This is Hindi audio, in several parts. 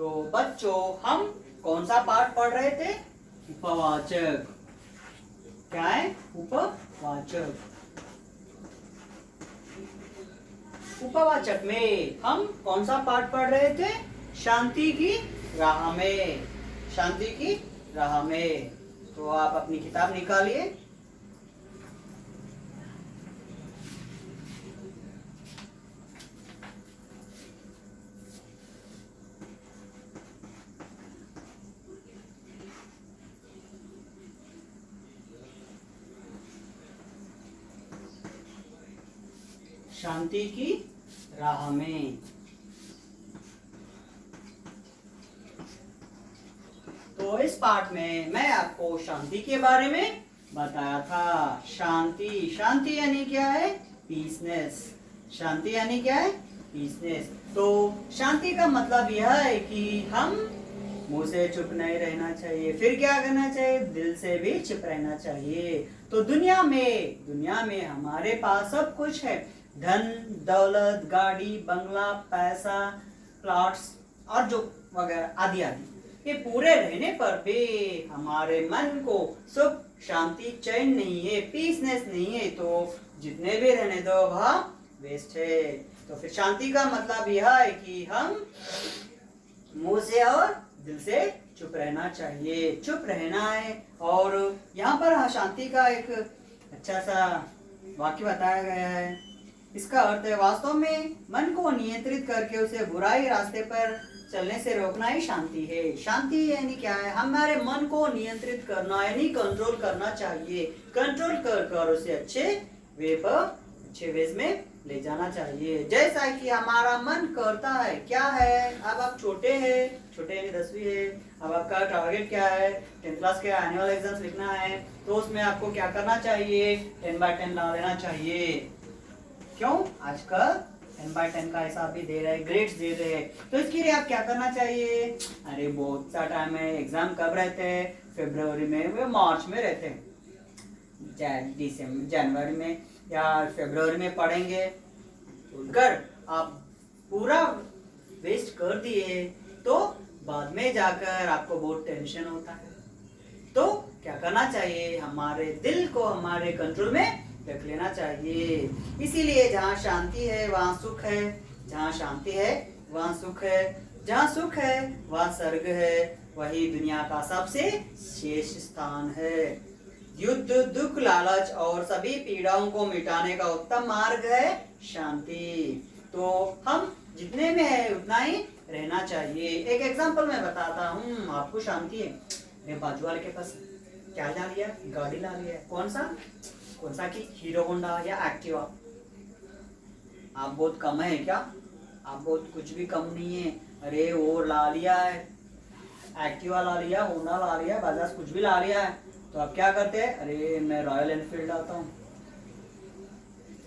तो बच्चों हम कौन सा पाठ पढ़ रहे थे? उपवाचक। क्या है? उपवाचक। उपवाचक में हम कौन सा पाठ पढ़ रहे थे? शांति की राह में। शांति की राह में। तो आप अपनी किताब निकालिए। शांति की राह में। तो इस पाठ में मैं आपको शांति के बारे में बताया था। शांति, शांति यानी क्या है? पीसनेस। शांति यानी क्या है? पीसनेस। तो शांति का मतलब यह है कि हम मुंह से चुप नहीं रहना चाहिए। फिर क्या करना चाहिए? दिल से भी चुप रहना चाहिए। तो दुनिया में हमारे पास सब कुछ है। धन दौलत, गाड़ी, बंगला, पैसा, प्लॉट्स और जो वगैरह आदि आदि, ये पूरे रहने पर भी हमारे मन को सुख, शांति, चैन नहीं है, पीसनेस नहीं है, तो जितने भी रहने दो वह वेस्ट है। तो फिर शांति का मतलब यह है कि हम मुंह से और दिल से चुप रहना चाहिए, चुप रहना है। और यहाँ पर शांति का एक अच्छा सा वाक्य बताया गया है। इसका अर्थ है वास्तव में मन को नियंत्रित करके उसे बुराई रास्ते पर चलने से रोकना ही शांति है। शांति यानी क्या है? हमारे मन को नियंत्रित करना यानी कंट्रोल करना चाहिए। कंट्रोल कर उसे अच्छे वेज में ले जाना चाहिए। जैसा कि हमारा मन करता है। क्या है? अब आप छोटे हैं, छोटे यानी 10वीं है। अब आपका टारगेट क्या है? 10th क्लास के एनुअल एग्जाम्स लिखना है। तो उसमें आपको क्या करना चाहिए? 10/10 ला लेना चाहिए। क्यों? आजकल 10/10 का हिसाब भी दे रहे हैं, ग्रेड्स दे रहे हैं। तो इसके लिए आप क्या करना चाहिए? अरे बहुत सा टाइम है। एग्जाम कब रहते हैं? फरवरी में, वे मार्च में रहते हैं। जनवरी में या फरवरी में पढ़ेंगे। अगर आप पूरा वेस्ट कर दिए तो बाद में जाकर आपको बहुत टेंशन होता है। तो क्या करना चाहिए? हमारे दिल को हमारे कंट्रोल में रख लेना चाहिए। इसीलिए जहाँ शांति है वहाँ सुख है। जहाँ शांति है वहाँ सुख है। जहाँ सुख है वहाँ स्वर्ग है। वही दुनिया का सबसे श्रेष्ठ स्थान है। युद्ध, दुख, लालच और सभी पीड़ाओं को मिटाने का उत्तम मार्ग है शांति। तो हम जितने में है उतना ही रहना चाहिए। एक एग्जांपल मैं बताता हूँ आपको। शांति है, मेरे बाजू वाले के पास क्या ला लिया? गाड़ी ला लिया है। कौन सा की? हीरो होंडा या एक्टिवा। आप बहुत कम है क्या? आप बहुत कुछ भी कम नहीं है। अरे वो ला लिया है, एक्टिवा ला लिया, होंडा ला लिया, बजाज कुछ भी ला लिया है। तो आप क्या करते हैं? अरे मैं रॉयल एनफील्ड लाता हूँ।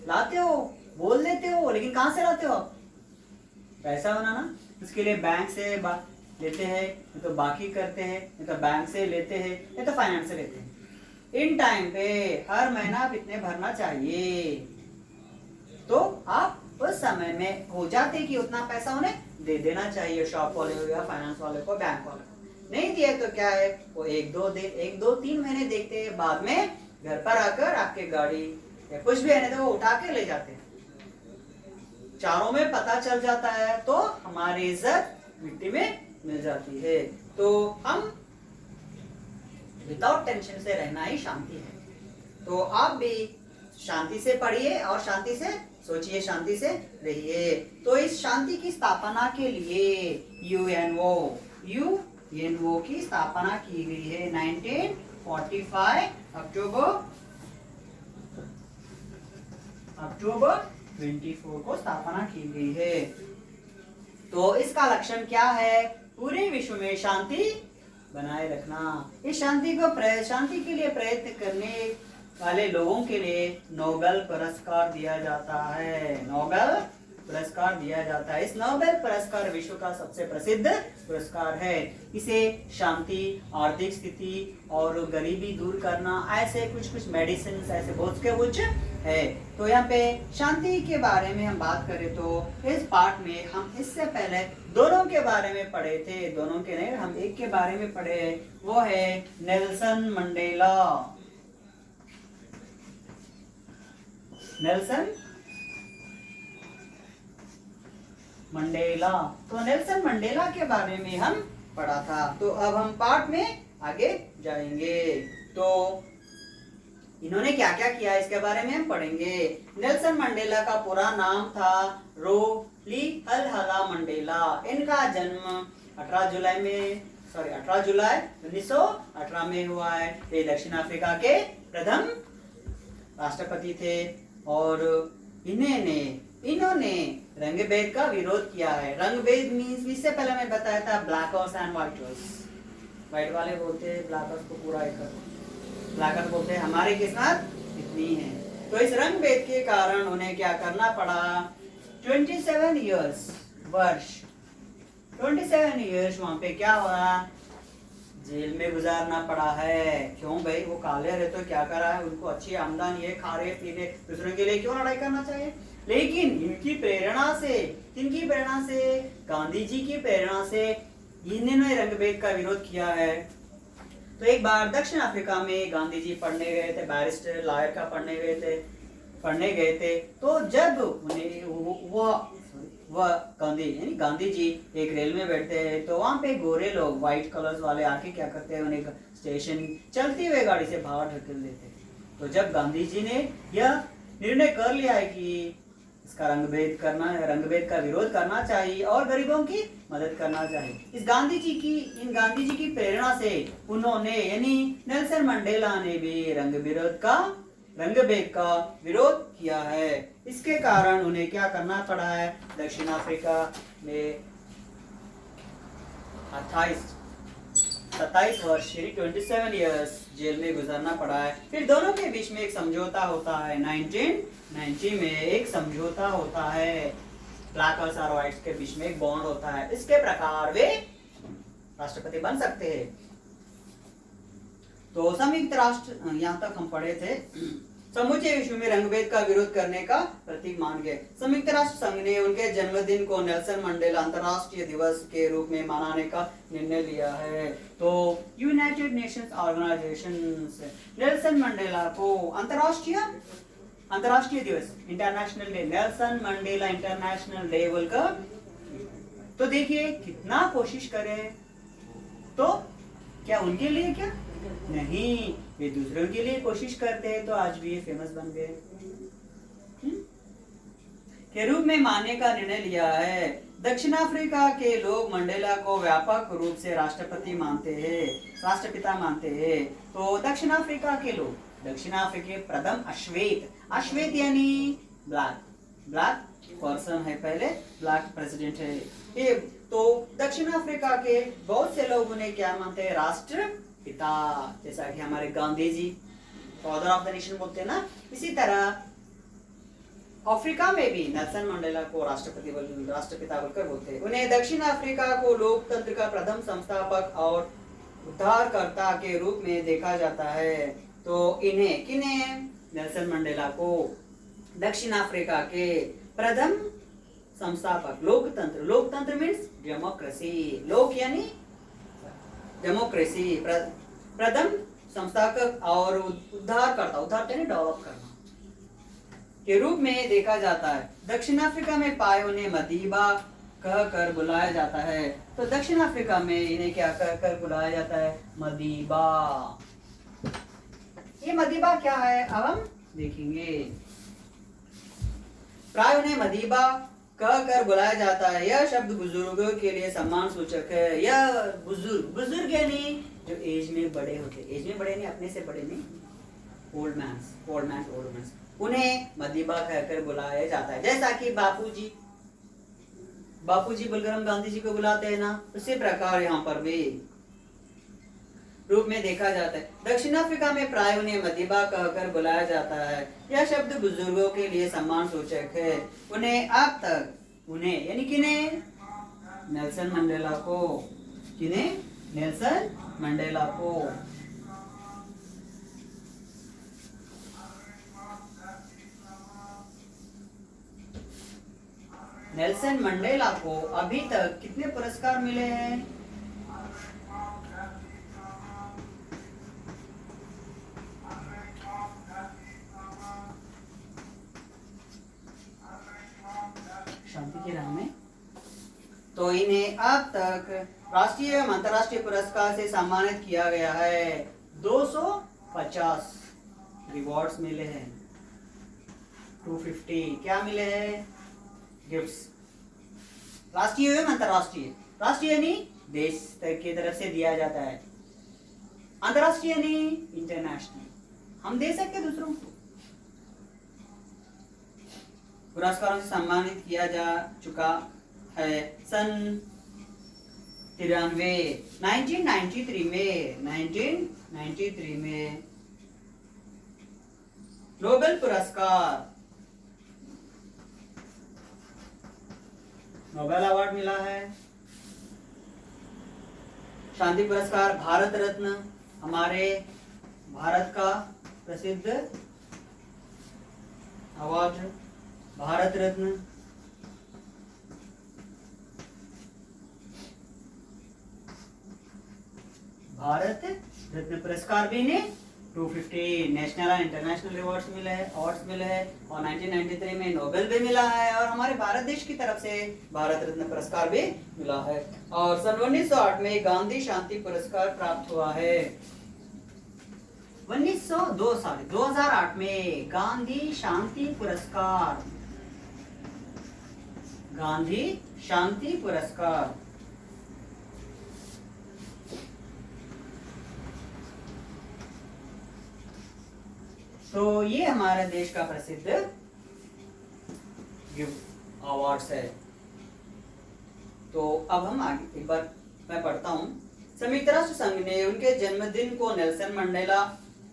लाते हो, बोल देते हो, लेकिन कहाँ से लाते हो आप? पैसा बनाना। इसके लिए बैंक से लेते हैं, नहीं तो बाकी करते हैं, नहीं तो बैंक से लेते हैं, नहीं तो फाइनेंस से लेते हैं। इन टाइम पे हर महीना आप इतने भरना चाहिए। तो आप उस समय में हो जाते कि उतना पैसा उन्हें दे देना चाहिए, शॉप वाले को या फाइनेंस वाले को, बैंक वाले को। नहीं दिए तो क्या है? वो 1-2-3 महीने देखते हैं, बाद में घर पर आकर आपके गाड़ी या कुछ भी है तो वो उठा के ले जाते हैं। चारों में पता चल जाता है तो हमारी इज्जत मिट्टी में मिल जाती है। तो हम विदाउट टेंशन से रहना ही शांति है। तो आप भी शांति से पढ़िए और शांति से सोचिए, शांति से रहिए। तो इस शांति की स्थापना के लिए यूएनओ की स्थापना की गई है 1945 अक्टूबर 24 को स्थापना की गई है। तो इसका लक्ष्य क्या है? पूरे विश्व में शांति बनाए रखना। इस शांति के लिए प्रयत्न करने वाले लोगों के लिए नोबेल पुरस्कार दिया जाता है। नोबेल पुरस्कार दिया जाता है। इस नोबेल पुरस्कार विश्व का सबसे प्रसिद्ध पुरस्कार है। इसे शांति, आर्थिक स्थिति और गरीबी दूर करना, ऐसे कुछ मेडिसिन, ऐसे बहुत के कुछ है। तो यहाँ पे शांति के बारे में हम बात करें तो इस पार्ट में हम इससे पहले दोनों के बारे में पढ़े थे, दोनों के नहीं, हम एक के बारे में पढ़े, वो है नेल्सन मंडेला। नेल्सन मंडेला, तो नेल्सन मंडेला के बारे में हम पढ़ा था। तो अब हम पार्ट में आगे जाएंगे। तो इन्होंने क्या क्या किया इसके बारे में हम पढ़ेंगे। नेल्सन मंडेला का पूरा नाम था रोलिहला मंडेला। इनका जन्म 18 जुलाई 1918 में हुआ है। ये दक्षिण अफ्रीका के प्रथम राष्ट्रपति थे और इन्होंने रंगभेद का विरोध किया है। रंगभेद मीन्स, इससे पहले मैं बताया था, black house and white house. White वाले बोलते हैं ब्लैक हाउस को पूरा एक, ब्लैक हाउस बोलते हैं हमारी किस्मत इतनी है। तो इस रंगभेद के कारण उन्हें क्या करना पड़ा, 27 इयर्स वहां पे क्या हुआ, जेल में गुजारना पड़ा है। क्यों भाई, वो काले रहे तो क्या करा है, उनको अच्छी आमदनी है, खा रहे पी रहे, दूसरों के लिए क्यों लड़ाई करना चाहिए। लेकिन इनकी प्रेरणा से गांधी जी की प्रेरणा से इन्होंने रंगभेद का विरोध किया है। तो एक बार दक्षिण अफ्रीका में गांधी जी पढ़ने गए थे, बैरिस्टर लॉयर का पढ़ने गए थे। तो जब उन्हें वह गांधी जी एक रेल में बैठते हैं, तो वहां पे गोरे लोग व्हाइट कलर्स वाले आके क्या करते हैं, उन्हें स्टेशन चलती हुई गाड़ी से बाहर ढकेल देते हैं। तो जब गांधी जी ने यह निर्णय कर लिया है कि इसका रंगभेद का विरोध करना चाहिए और गरीबों की मदद करना चाहिए, इन गांधी जी की प्रेरणा से उन्होंने यानी नेल्सन मंडेला ने भी रंगभेद का विरोध किया है। इसके कारण उन्हें क्या करना पड़ा है, दक्षिण अफ्रीका में 27 वर्ष 27 इयर्स जेल में गुजारना पड़ा है। फिर दोनों के बीच में एक समझौता होता है, 1990 में एक समझौता होता है, ब्लैक और व्हाइट्स के बीच में एक बॉन्ड होता है। इसके प्रकार वे राष्ट्रपति बन सकते हैं। तो संयुक्त राष्ट्र, यहाँ तक हम पढ़े थे, समूचे विश्व में रंगभेद का विरोध करने का प्रतीक मान गए। संयुक्त राष्ट्र संघ ने उनके जन्मदिन को नेल्सन मंडेला अंतर्राष्ट्रीय दिवस के रूप में मनाने का निर्णय लिया है। तो United Nations Organization Nelson Mandela को अंतर्राष्ट्रीय दिवस, international day, Nelson Mandela international day बोलकर, तो देखिए कितना कोशिश करें, तो क्या उनके लिए क्या नहीं, वे दूसरों के लिए कोशिश करते हैं, तो आज भी ये फेमस बन गए के रूप में मानने का निर्णय लिया है। दक्षिण अफ्रीका के लोग मंडेला को व्यापक रूप से राष्ट्रपिता मानते हैं। तो दक्षिण अफ्रीका के लोग, दक्षिण अफ्रीका प्रथम अश्वेत यानी ब्लैक पर्सन है, पहले ब्लैक प्रेसिडेंट है ये। तो दक्षिण अफ्रीका के बहुत से लोग उन्हें क्या मानते हैं, राष्ट्रपिता, जैसा कि हमारे Gandhi ji father of the nation बोलते हैं ना, इसी तरह अफ्रीका में भी नेल्सन मंडेला को राष्ट्रपिता बोलकर बोलते हैं। उन्हें दक्षिण अफ्रीका को लोकतंत्र का प्रथम संस्थापक और उद्धारकर्ता के रूप में देखा जाता है। तो किन्हें नेल्सन मंडेला को दक्षिण अफ्रीका के प्रथम संस्थापक, लोकतंत्र मीन्स डेमोक्रेसी, लोक यानी डेमोक्रेसी, प्रथम संस्थापक और उद्धार यानी डेवलप करना के रूप में देखा जाता है। दक्षिण अफ्रीका में पाए उन्हें मदीबा कहकर बुलाया जाता है। तो दक्षिण अफ्रीका में इन्हें क्या कहकर बुलाया जाता है, मदीबा। ये मदीबा क्या है अब हम देखेंगे। प्राय उन्हें मदीबा कहकर बुलाया जाता है। यह शब्द बुजुर्गों के लिए सम्मान सूचक है। यह बुजुर्ग यानी जो एज में बड़े होते, एज में बड़े नहीं, अपने से बड़े नहीं, ओल्ड मैन, उन्हें मदीबा कहकर बुलाया जाता है। जैसा कि बापूजी बोलकर हम गांधी जी को बुलाते हैं ना, उसी प्रकार यहाँ पर भी रूप में देखा जाता है। दक्षिण अफ्रीका में प्राय उन्हें मदीबा कहकर बुलाया जाता है। यह शब्द बुजुर्गों के लिए सम्मान सूचक है। उन्हें अब तक यानी किन्हें, नेल्सन मंडेला को नेल्सन मंडेला को अभी तक कितने पुरस्कार मिले हैं? शांति की राह में। तो इन्हें अब तक राष्ट्रीय एवं अंतर्राष्ट्रीय पुरस्कार से सम्मानित किया गया है। 250 रिवॉर्ड्स मिले हैं। 250 क्या मिले हैं? गिफ्ट्स। राष्ट्रीय एवं अंतर्राष्ट्रीय। राष्ट्रीय यानी देश की तरफ से दिया जाता है, अंतर्राष्ट्रीय यानी इंटरनेशनल, हम दे सकते दूसरों को। पुरस्कारों से सम्मानित किया जा चुका है। सन 1993 में नोबेल पुरस्कार, नोबेल अवार्ड मिला है। शांति पुरस्कार, भारत रत्न, हमारे भारत का प्रसिद्ध अवार्ड भारत रत्न। भारत रत्न पुरस्कार भी ने 250 नेशनल और इंटरनेशनल अवार्ड्स मिले हैं, और 1993 में नोबेल भी मिला है, और हमारे भारत देश की तरफ से भारत रत्न पुरस्कार भी मिला है। और सन 1908 में गांधी शांति पुरस्कार प्राप्त हुआ है। 2008 में गांधी शांति पुरस्कार, गांधी शांति पुरस्कार। तो ये हमारे देश का प्रसिद्ध अवार्ड्स है। तो अब हम आगे एक बार मैं पढ़ता हूँ। संयुक्त राष्ट्र संघ ने उनके जन्मदिन को नेल्सन मंडेला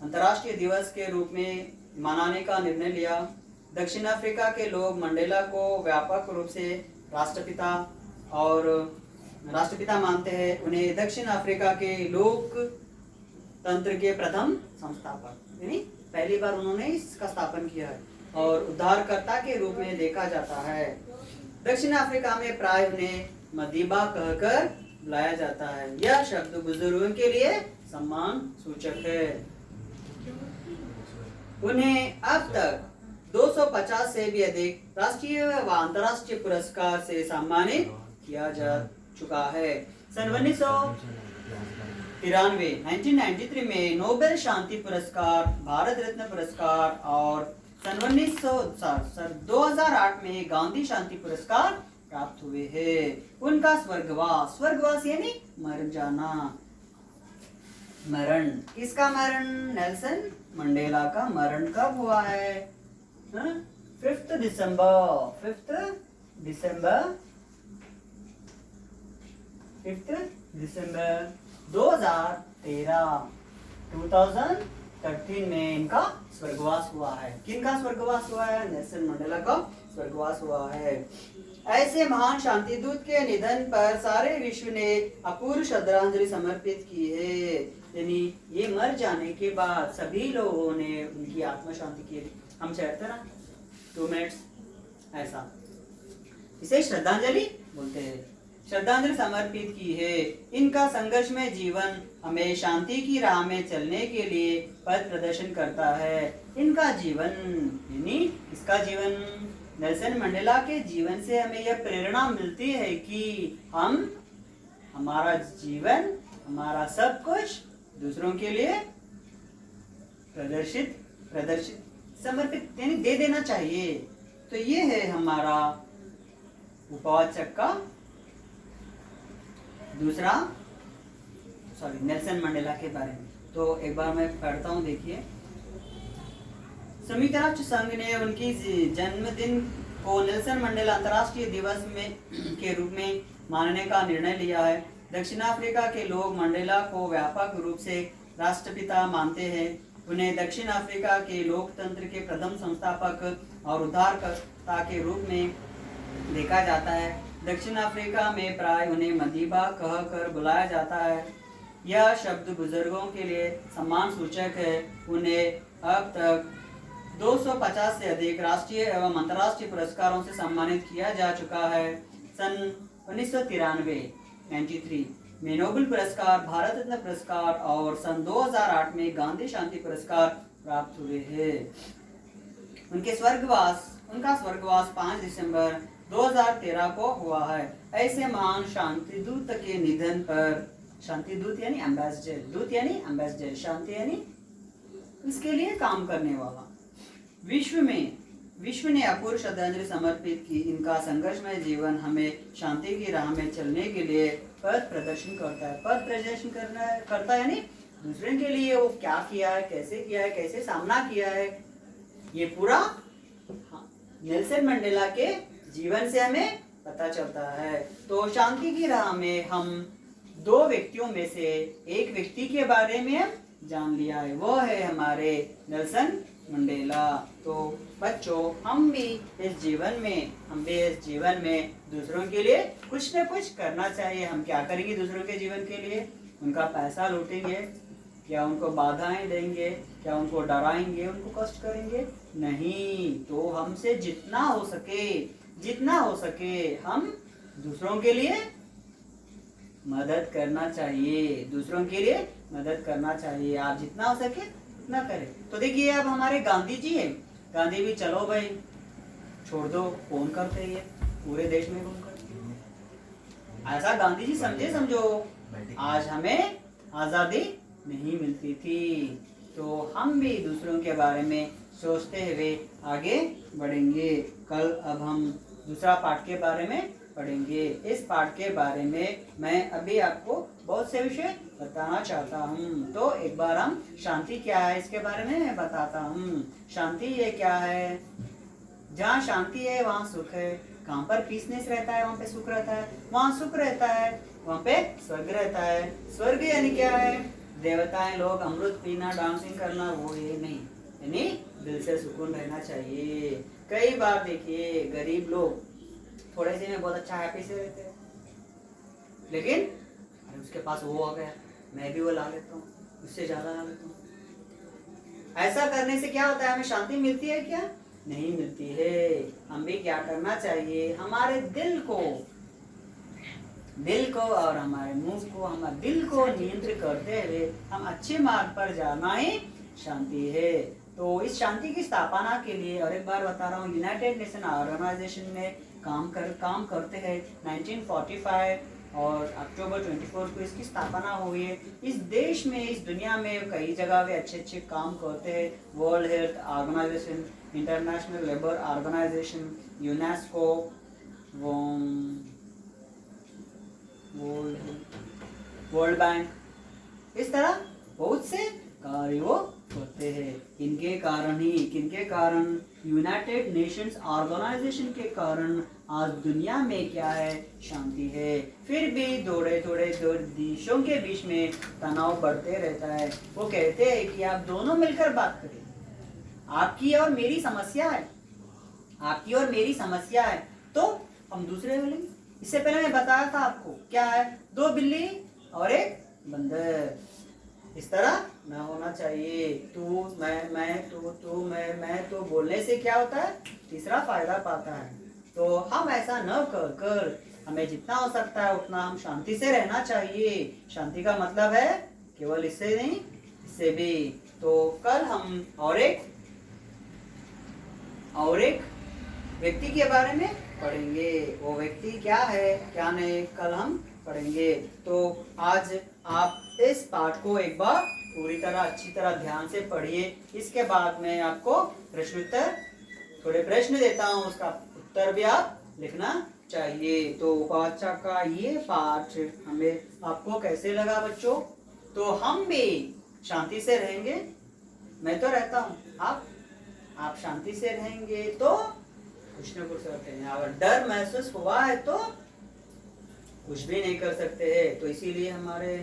अंतर्राष्ट्रीय दिवस के रूप में मनाने का निर्णय लिया। दक्षिण अफ्रीका के लोग मंडेला को व्यापक रूप से राष्ट्रपिता मानते हैं। उन्हें दक्षिण अफ्रीका के लोकतंत्र के प्रथम संस्थापक, यानी पहली बार उन्होंने इसका स्थापन किया है, और उद्धारकर्ता के रूप में देखा जाता है। दक्षिण अफ्रीका में प्राय उन्हें मदीबा कहकर बुलाया जाता है। यह शब्द बुजुर्गों के लिए सम्मान सूचक है। उन्हें अब तक 250 से भी अधिक राष्ट्रीय व अंतर्राष्ट्रीय पुरस्कार से सम्मानित किया जा चुका है। सन 1993 में नोबेल शांति पुरस्कार, भारत रत्न पुरस्कार, और सन 2008 में गांधी शांति पुरस्कार प्राप्त हुए हैं। उनका स्वर्गवास यानी मर जाना, मरण। किसका मरण? नेल्सन मंडेला का मरण कब हुआ है? 5 दिसंबर 2013 में इनका स्वर्गवास हुआ है। किनका स्वर्गवास हुआ है? नेल्सन मंडेला का स्वर्गवास हुआ है। ऐसे महान शांति दूत के निधन पर सारे विश्व ने अपूर्व श्रद्धांजलि समर्पित की है। यानी ये मर जाने के बाद सभी लोगों ने उनकी आत्मा शांति की। हम चाहते ना 2 मिनट्स ऐसा, इसे श्रद्धांजलि बोलते हैं। श्रद्धांजलि समर्पित की है। इनका संघर्षमय जीवन हमें शांति की राह में चलने के लिए पथ प्रदर्शन करता है। इनका जीवन यानी इसका जीवन, नेल्सन मंडेला के जीवन से हमें यह प्रेरणा मिलती है कि हमारा जीवन, हमारा सब कुछ दूसरों के लिए प्रदर्शित समर्पित यानी दे देना चाहिए। तो ये है हमारा उपवाचक का दूसरा, नेल्सन मंडेला के बारे में। तो एक बार मैं पढ़ता हूँ, देखिए। संयुक्त राष्ट्र संघ ने उनकी जन्मदिन को नेल्सन मंडेला अंतर्राष्ट्रीय दिवस के रूप में मानने का निर्णय लिया है। दक्षिण अफ्रीका के लोग मंडेला को व्यापक रूप से राष्ट्रपिता मानते हैं। उन्हें दक्षिण अफ्रीका के लोकतंत्र के प्रथम संस्थापक और उद्धारकर्ता के रूप में देखा जाता है। दक्षिण अफ्रीका में प्राय उन्हें मदीबा कहकर बुलाया जाता है। यह शब्द बुजुर्गों के लिए सम्मान सूचक है। उन्हें अब तक 250 से अधिक राष्ट्रीय एवं अंतर्राष्ट्रीय पुरस्कारों से सम्मानित किया जा चुका है। सन 1993 93 में नोबेल पुरस्कार, भारत रत्न पुरस्कार और सन 2008 में गांधी शांति पुरस्कार प्राप्त हुए हैं। उनका स्वर्गवास 5 दिसंबर 2013 को हुआ है। ऐसे महान शांति दूत के निधन पर, शांति दूत यानी एम्बेसडर, दूत यानी एम्बेसडर, शांति यानी इसके लिए काम करने वाला, विश्व ने अपूर्व श्रद्धांजलि समर्पित की। इनका संघर्षमय जीवन हमें शांति की राह में चलने के लिए पथ प्रदर्शन करता है। पथ प्रदर्शन करता है यानी दूसरे के लिए वो क्या किया है, कैसे सामना किया है, ये पूरा नेल्सन मंडेला के जीवन से हमें पता चलता है। तो शांति की राह में हम 2 व्यक्तियों में से एक व्यक्ति के बारे में हम जान लिया है, वो है हमारे नेल्सन मंडेला। तो बच्चों, हम भी इस जीवन में दूसरों के लिए कुछ न कुछ करना चाहिए। हम क्या करेंगे दूसरों के जीवन के लिए? उनका पैसा लूटेंगे क्या? उनको बाधाएं देंगे क्या? उनको डराएंगे, उनको कष्ट करेंगे? नहीं। तो हमसे जितना हो सके हम दूसरों के लिए मदद करना चाहिए। आप जितना हो सके उतना करें। तो देखिए, अब हमारे गांधी जी है, गांधी भी चलो भाई छोड़ दो, फोन करते हैं, पूरे देश में फोन करते हैं। ऐसा गांधी जी समझो आज हमें आजादी नहीं मिलती थी। तो हम भी दूसरों के बारे में सोचते हुए आगे बढ़ेंगे। कल अब हम दूसरा पाठ के बारे में पढ़ेंगे। इस पाठ के बारे में मैं अभी आपको बहुत से विषय बताना चाहता हूँ। तो एक बार हम शांति क्या है इसके बारे में बताता हूँ। शांति ये क्या है? जहाँ शांति है वहाँ सुख है। कहाँ पर पीसनेस रहता है वहाँ पे सुख रहता है। वहाँ सुख रहता है वहाँ पे स्वर्ग रहता है। स्वर्ग यानी क्या है? देवताएं लोग अमृत पीना, डांसिंग करना, वो ये नहीं, यानी दिल से सुकून रहना चाहिए। कई बार देखिए गरीब लोग थोड़े से में बहुत अच्छा हैप्पी से रहते हैं, लेकिन अरे उसके पास वो आ गया, मैं भी वो ला लेता हूँ, उससे ज्यादा ला लेता हूँ। ऐसा करने से क्या होता है? हमें शांति मिलती है क्या? नहीं मिलती है। हम भी क्या करना चाहिए? हमारे दिल को और हमारे मुंह को, हमारे दिल को नियंत्रित करते हुए हम अच्छे मार्ग पर जाना ही शांति है। तो इस शांति की स्थापना के लिए, और एक बार बता रहा हूँ, यूनाइटेड नेशन ऑर्गेनाइजेशन में काम करते हैं। 1945 और अक्टूबर 24 को इसकी स्थापना हुई है। इस देश में, इस दुनिया में कई जगह वे अच्छे काम करते हैं। World Health Organization, International Labour Organization, UNESCO, World Bank, इस तरह बहुत से कार्य वो करते हैं। किनके कारण? यूनाइटेड नेशंस ऑर्गेनाइजेशन के कारण आज दुनिया में क्या है? शांति है। फिर भी दो देशों के बीच में तनाव बढ़ते रहता है। वो कहते हैं कि आप दोनों मिलकर बात करें, आपकी और मेरी समस्या है तो हम दूसरे बोलेंगे। इससे पहले मैं बताया था आपको क्या है? 2 बिल्ली और एक बंदर। इस तरह ना होना चाहिए। तू मैं तो बोलने से क्या होता है? तीसरा फायदा पाता है। तो हम ऐसा न कर हमें जितना हो सकता है उतना हम शांति से रहना चाहिए। शांति का मतलब है केवल इससे नहीं, इससे भी। तो कल हम और एक व्यक्ति के बारे में पढ़ेंगे। वो व्यक्ति क्या है क्या नहीं, कल हम पढ़ेंगे। तो आज आप इस पाठ को एक बार पूरी तरह अच्छी तरह ध्यान से पढ़िए। इसके बाद मैं आपको थोड़े प्रश्न देता हूँ, उसका उत्तर भी आप लिखना चाहिए। तो भाषा का ये पाठ हमें आपको कैसे लगा बच्चों? तो हम भी शांति से रहेंगे। मैं तो रहता हूँ, आप शांति से रहेंगे तो कुछ न कुछ करते हैं। अगर डर महसूस हुआ है तो कुछ भी नहीं कर सकते हैं। तो इसीलिए हमारे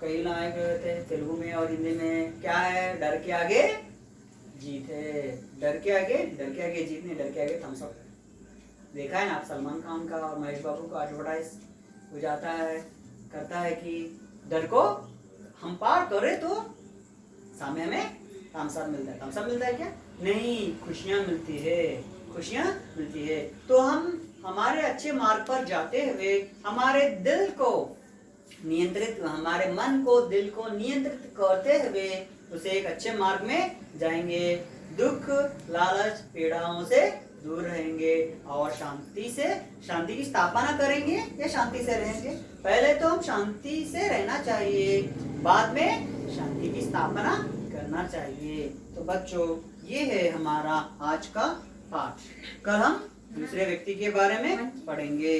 कई नायक रहते हैं तेलुगु में और हिंदी में, क्या है? डर के आगे जीत है। डर के आगे जीत नहीं, डर के आगे थम्स अप। देखा है ना आप सलमान खान का और महेश बाबू का एडवर्टाइज हो जाता है, करता है कि डर को हम पार करें तो सामने हमें थम्स अप मिलता है क्या? नहीं, खुशियाँ मिलती है, खुशियाँ मिलती है। तो हम हमारे अच्छे मार्ग पर जाते हुए हमारे दिल को नियंत्रित, हमारे मन को, दिल को नियंत्रित करते हुए उसे एक अच्छे मार्ग में जाएंगे। दुख, लालच, पीड़ाओं से दूर रहेंगे और शांति की स्थापना करेंगे या शांति से रहेंगे? पहले तो हम शांति से रहना चाहिए, बाद में शांति की स्थापना करना चाहिए। तो बच्चों, ये है हमारा आज का पाठ। कल हम दूसरे व्यक्ति के बारे में पढ़ेंगे।